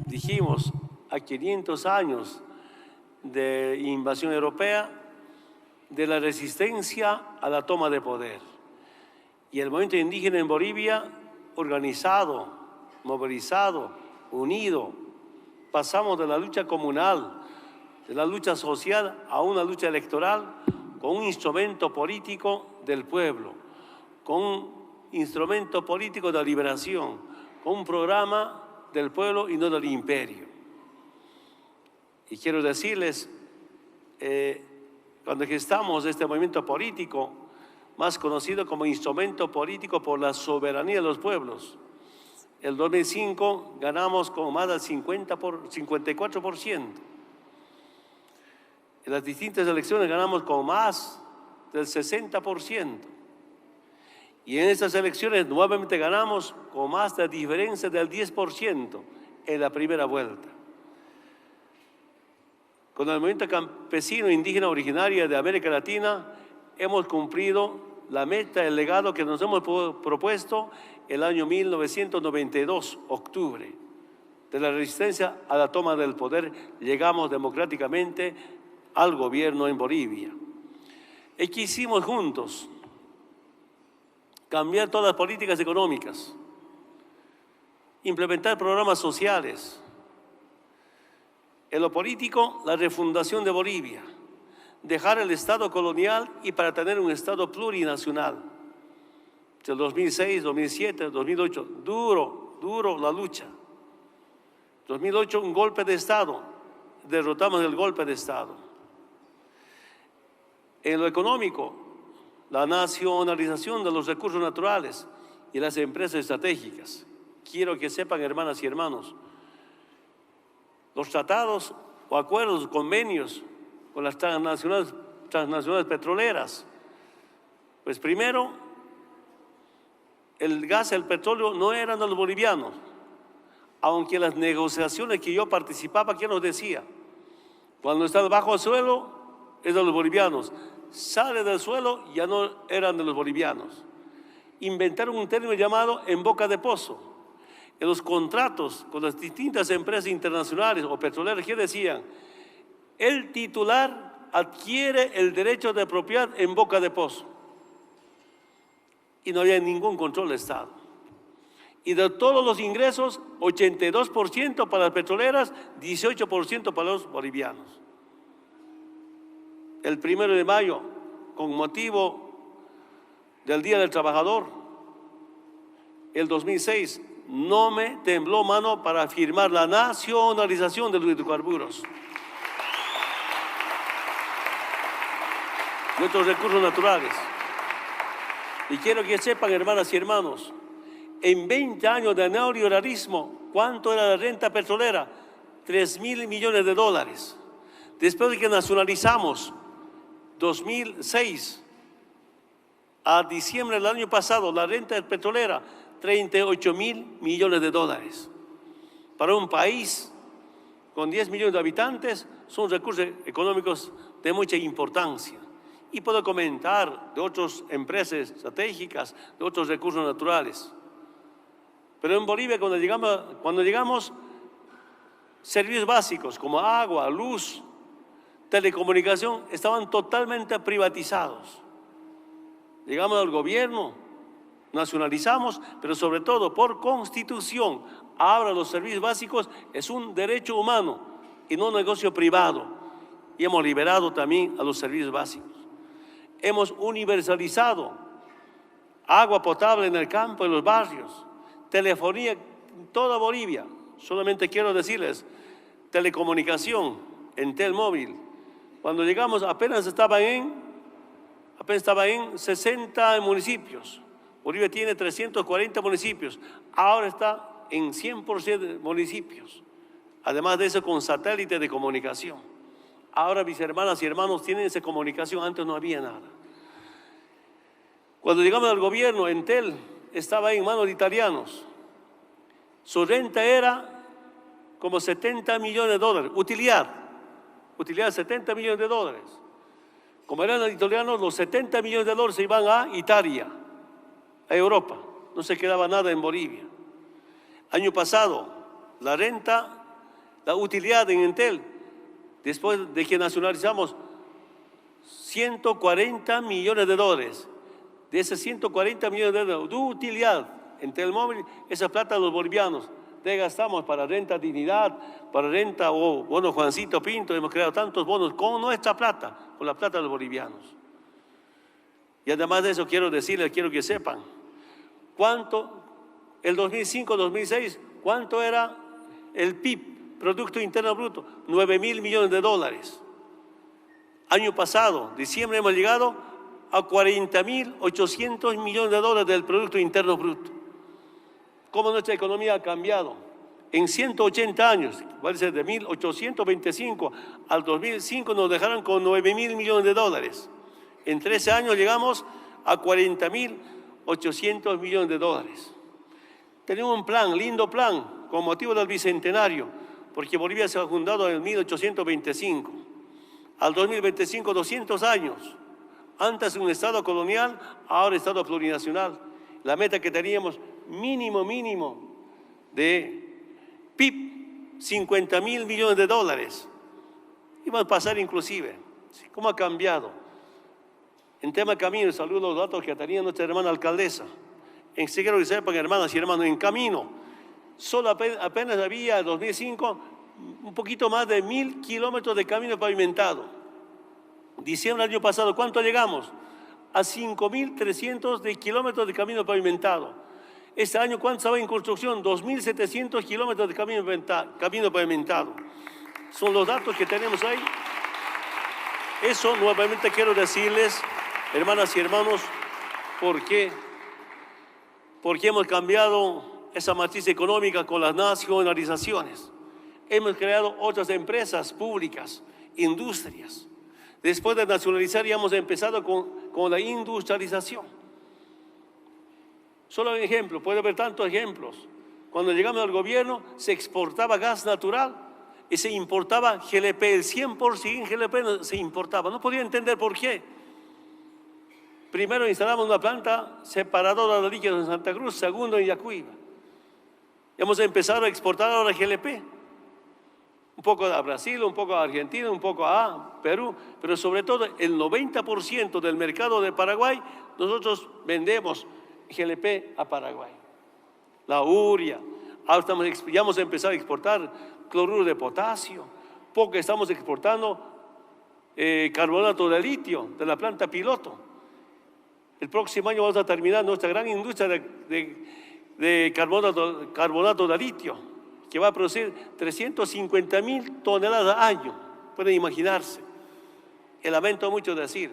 dijimos, a 500 años de invasión europea, de la resistencia a la toma de poder. Y el movimiento indígena en Bolivia, organizado, movilizado, unido, pasamos de la lucha comunal, de la lucha social a una lucha electoral con un instrumento político del pueblo, con un instrumento político de la liberación, con un programa del pueblo y no del imperio. Y quiero decirles, cuando gestamos este movimiento político, más conocido como instrumento político por la soberanía de los pueblos, el 2005 ganamos con más del 54%. En las distintas elecciones ganamos con más del 60%. Y en estas elecciones nuevamente ganamos con más de diferencia del 10% en la primera vuelta. Con el movimiento campesino indígena originaria de América Latina hemos cumplido la meta, el legado que nos hemos propuesto el año 1992, octubre. De la resistencia a la toma del poder, llegamos democráticamente al gobierno en Bolivia. ¿Y qué hicimos juntos? Cambiar todas las políticas económicas, implementar programas sociales. En lo político, la refundación de Bolivia, dejar el Estado colonial y para tener un Estado plurinacional. Del 2006, 2007, 2008, duro la lucha. 2008, un golpe de Estado, derrotamos el golpe de Estado. En lo económico, la nacionalización de los recursos naturales y las empresas estratégicas. Quiero que sepan, hermanas y hermanos, los tratados o acuerdos, convenios con las transnacionales petroleras, pues primero, el gas y el petróleo no eran de los bolivianos, aunque las negociaciones que yo participaba, ¿quién nos decía? Cuando está bajo el suelo, es de los bolivianos. Sale del suelo, ya no eran de los bolivianos. Inventaron un término llamado en boca de pozo. En los contratos con las distintas empresas internacionales o petroleras, ¿qué decían? El titular adquiere el derecho de propiedad en boca de pozo. Y no había ningún control del Estado. Y de todos los ingresos, 82% para las petroleras, 18% para los bolivianos. El 1 de mayo, con motivo del Día del Trabajador, el 2006, no me tembló mano para firmar la nacionalización de los hidrocarburos. Nuestros recursos naturales. Y quiero que sepan, hermanas y hermanos, en 20 años de neoliberalismo, ¿cuánto era la renta petrolera? 3.000 millones de dólares. Después de que nacionalizamos, 2006 a diciembre del año pasado, la renta petrolera, 38.000 millones de dólares. Para un país con 10 millones de habitantes, son recursos económicos de mucha importancia. Y puedo comentar de otras empresas estratégicas, de otros recursos naturales. Pero en Bolivia, cuando llegamos, servicios básicos como agua, luz, telecomunicación, estaban totalmente privatizados. Llegamos al gobierno, nacionalizamos, pero sobre todo por constitución, ahora los servicios básicos es un derecho humano y no un negocio privado. Y hemos liberado también a los servicios básicos. Hemos universalizado agua potable en el campo, en los barrios, telefonía en toda Bolivia. Solamente quiero decirles, telecomunicación, Entel móvil. Cuando llegamos apenas estaba en 60 municipios. Bolivia tiene 340 municipios. Ahora está en 100% de municipios. Además de eso, con satélite de comunicación. Ahora mis hermanas y hermanos tienen esa comunicación, antes no había nada. Cuando llegamos al gobierno, Entel estaba en manos de italianos. Su renta era como 70 millones de dólares, utilidad 70 millones de dólares. Como eran los italianos, los 70 millones de dólares se iban a Italia, a Europa. No se quedaba nada en Bolivia. Año pasado, la renta La utilidad en Entel, después de que nacionalizamos, 140 millones de dólares. De esos 140 millones de dólares de utilidad en Telmóvil, esa plata los bolivianos gastamos para renta dignidad, para renta o bono Juancito Pinto. Hemos creado tantos bonos con nuestra plata, con la plata de los bolivianos. Y además de eso quiero decirles, quiero que sepan, cuánto, el 2005-2006, cuánto era el PIB, Producto Interno Bruto, 9.000 millones de dólares. Año pasado, diciembre, hemos llegado a 40.800 millones de dólares del Producto Interno Bruto. ¿Cómo nuestra economía ha cambiado? En 180 años, parece de 1825 al 2005 nos dejaron con 9.000 millones de dólares. En 13 años llegamos a 40.800 millones de dólares. Tenemos un plan, lindo plan, con motivo del Bicentenario, porque Bolivia se ha fundado en 1825. Al 2025, 200 años. Antes un Estado colonial, ahora Estado plurinacional. La meta que teníamos, mínimo de PIB, 50.000 millones de dólares. Iban a pasar inclusive. ¿Cómo ha cambiado? En tema de camino, saludo los datos que tenía nuestra hermana alcaldesa. En quiero que sepan, hermanas y hermanos, en camino, solo apenas había en 2005 un poquito más de 1.000 kilómetros de camino pavimentado. Diciembre del año pasado, ¿cuánto llegamos? A 5.300 de kilómetros de camino pavimentado. Este año, ¿cuánto estaba en construcción? 2.700 kilómetros de camino pavimentado. Son los datos que tenemos ahí. Eso nuevamente quiero decirles, hermanas y hermanos, porque hemos cambiado esa matriz económica con las nacionalizaciones. Hemos creado otras empresas públicas, industrias. Después de nacionalizar ya hemos empezado con la industrialización. Solo un ejemplo, puede haber tantos ejemplos. Cuando llegamos al gobierno se exportaba gas natural y se importaba GLP, el 100% GLP se importaba. No podía entender por qué. Primero instalamos una planta separadora de líquidos en Santa Cruz, segundo en Yacuiba. Hemos empezado a exportar ahora GLP. Un poco a Brasil, un poco a Argentina, un poco a Perú, pero sobre todo el 90% del mercado de Paraguay, nosotros vendemos GLP a Paraguay. La urea, ahora ya hemos empezado a exportar cloruro de potasio, poco estamos exportando carbonato de litio de la planta piloto. El próximo año vamos a terminar nuestra gran industria de carbonato de litio, que va a producir 350.000 toneladas al año. Pueden imaginarse. Lamento mucho decir,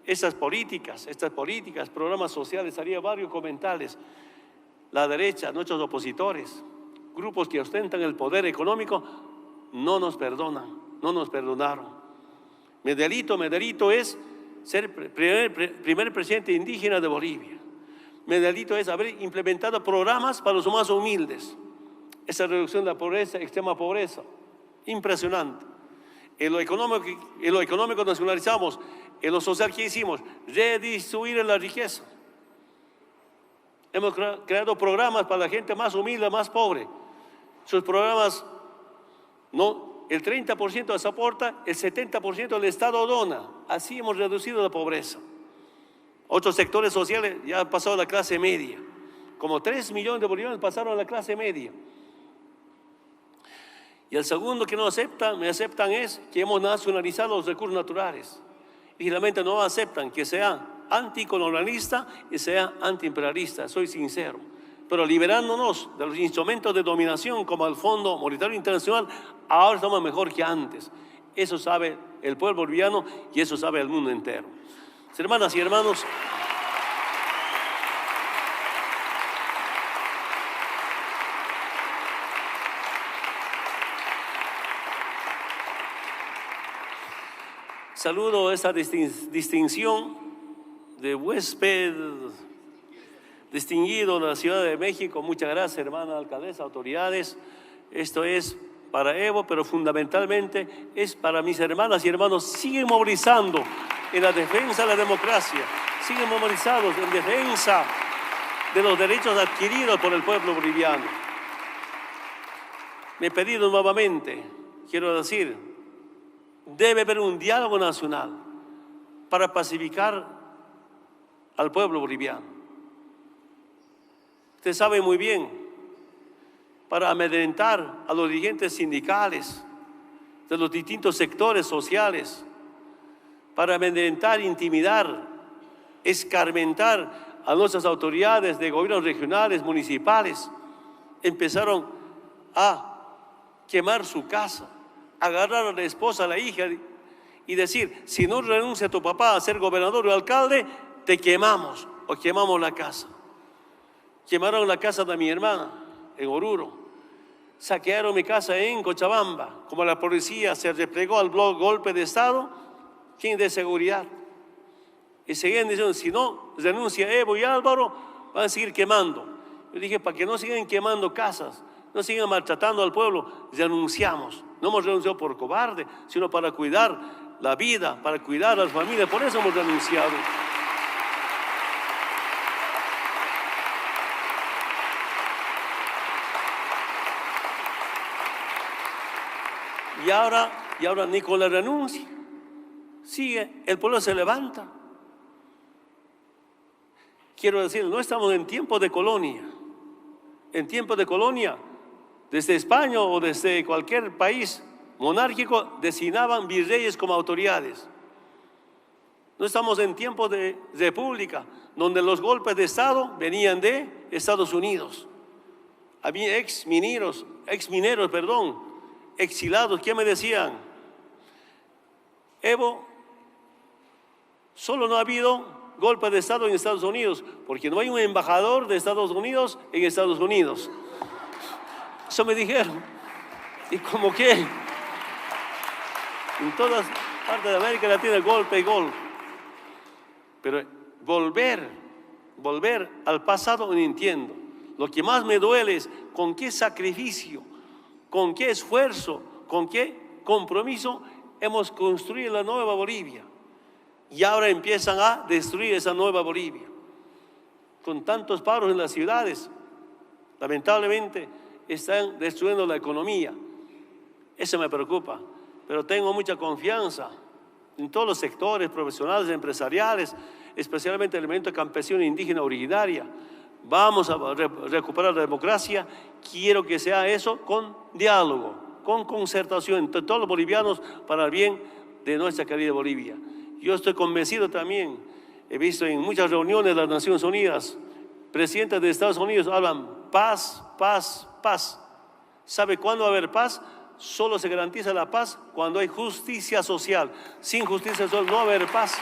estas políticas, programas sociales, haría varios comentarios. La derecha, nuestros opositores, grupos que ostentan el poder económico, no nos perdonan, no nos perdonaron. Mi delito es ser primer presidente indígena de Bolivia. Mi delito es haber implementado programas para los más humildes. Esa reducción de la pobreza, extrema pobreza, impresionante. En lo económico nacionalizamos, en lo social, ¿qué hicimos? Redistribuir la riqueza. Hemos creado programas para la gente más humilde, más pobre. Sus programas, no, el 30% se aporta, el 70% el Estado dona. Así hemos reducido la pobreza. Otros sectores sociales ya han pasado a la clase media. Como 3 millones de bolivianos pasaron a la clase media. Y el segundo que no me aceptan es que hemos nacionalizado los recursos naturales. Y finalmente no aceptan que sea anticolonialista y sea antiimperialista, soy sincero. Pero liberándonos de los instrumentos de dominación como el Fondo Monetario Internacional, ahora estamos mejor que antes. Eso sabe el pueblo boliviano y eso sabe el mundo entero. Hermanas y hermanos, saludo esa distinción de huésped distinguido de la Ciudad de México. Muchas gracias, hermana alcaldesa, autoridades. Esto es para Evo, pero fundamentalmente es para mis hermanas y hermanos. Siguen movilizando en la defensa de la democracia, siguen movilizados en defensa de los derechos adquiridos por el pueblo boliviano. me he pedido nuevamente, quiero decir, debe haber un diálogo nacional para pacificar al pueblo boliviano. Usted sabe muy bien, para amedrentar a los dirigentes sindicales de los distintos sectores sociales, para amedrentar, intimidar, escarmentar a nuestras autoridades de gobiernos regionales, municipales, empezaron a quemar su casa, agarrar a la esposa, a la hija y decir, si no renuncia tu papá a ser gobernador o alcalde, te quemamos o quemamos la casa. Quemaron la casa de mi hermana en Oruro, saquearon mi casa en Cochabamba, como la policía se replegó al golpe de Estado, ¿quién de seguridad? Y seguían diciendo, si no renuncia Evo y Álvaro, van a seguir quemando. Yo dije, para que no sigan quemando casas, no sigan maltratando al pueblo, renunciamos. No hemos renunciado por cobarde, sino para cuidar la vida, para cuidar a las familias, por eso hemos renunciado. Y ahora ni con la renuncia, sigue, el pueblo se levanta. Quiero decir, no estamos en tiempo de colonia. En tiempo de colonia, desde España o desde cualquier país monárquico, designaban virreyes como autoridades. No estamos en tiempo de república, donde los golpes de Estado venían de Estados Unidos. Había exmineros, exilados, ¿qué me decían? Evo, solo no ha habido golpe de Estado en Estados Unidos, porque no hay un embajador de Estados Unidos en Estados Unidos. Eso me dijeron. Y como que en todas partes de América Latina, golpe y golpe. Pero volver al pasado no entiendo. Lo que más me duele es con qué sacrificio, con qué esfuerzo, con qué compromiso hemos construido la nueva Bolivia. Y ahora empiezan a destruir esa nueva Bolivia. Con tantos paros en las ciudades, lamentablemente están destruyendo la economía. Eso me preocupa, pero tengo mucha confianza en todos los sectores profesionales, empresariales, especialmente el elemento campesino e indígena originaria. Vamos a recuperar la democracia. Quiero que sea eso con diálogo, con concertación entre todos los bolivianos para el bien de nuestra querida Bolivia. Yo estoy convencido también, he visto en muchas reuniones de las Naciones Unidas, presidentes de Estados Unidos hablan paz, paz, paz. ¿Sabe cuándo va a haber paz? Solo se garantiza la paz cuando hay justicia social. Sin justicia social no va a haber paz.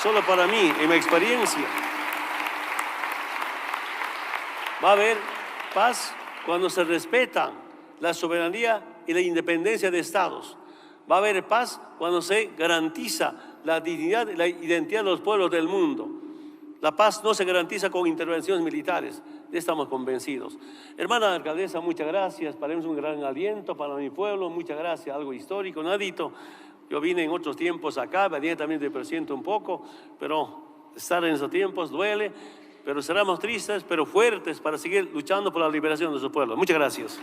Solo para mí, en mi experiencia. Va a haber paz cuando se respetan la soberanía y la independencia de estados. Va a haber paz cuando se garantiza la dignidad y la identidad de los pueblos del mundo. La paz no se garantiza con intervenciones militares, estamos convencidos. Hermana alcaldesa, muchas gracias, para mí es un gran aliento para mi pueblo, muchas gracias, algo histórico, nadito. Yo vine en otros tiempos acá, venía también de presidente un poco, pero estar en esos tiempos duele, pero seremos tristes, pero fuertes para seguir luchando por la liberación de su pueblo. Muchas gracias.